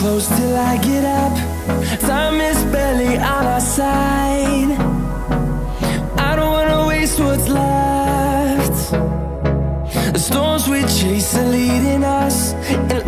close till I get up. Time is barely on our side. I don't wanna waste what's left. The storms we chase are leading us, and